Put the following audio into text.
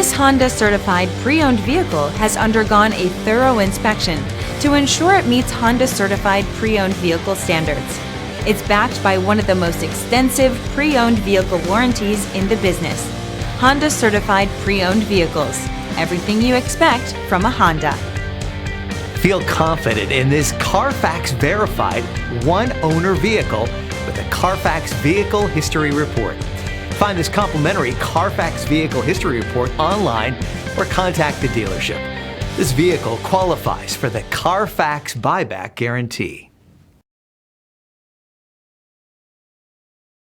This Honda certified pre-owned vehicle has undergone a thorough inspection to ensure it meets Honda certified pre-owned vehicle standards. It's backed by one of the most extensive pre-owned vehicle warranties in the business. Honda certified pre-owned vehicles. Everything you expect from a Honda. Feel confident in this Carfax verified one-owner vehicle with a Carfax Vehicle History Report. Find this complimentary Carfax Vehicle History Report online or contact the dealership. This vehicle qualifies for the Carfax Buyback Guarantee.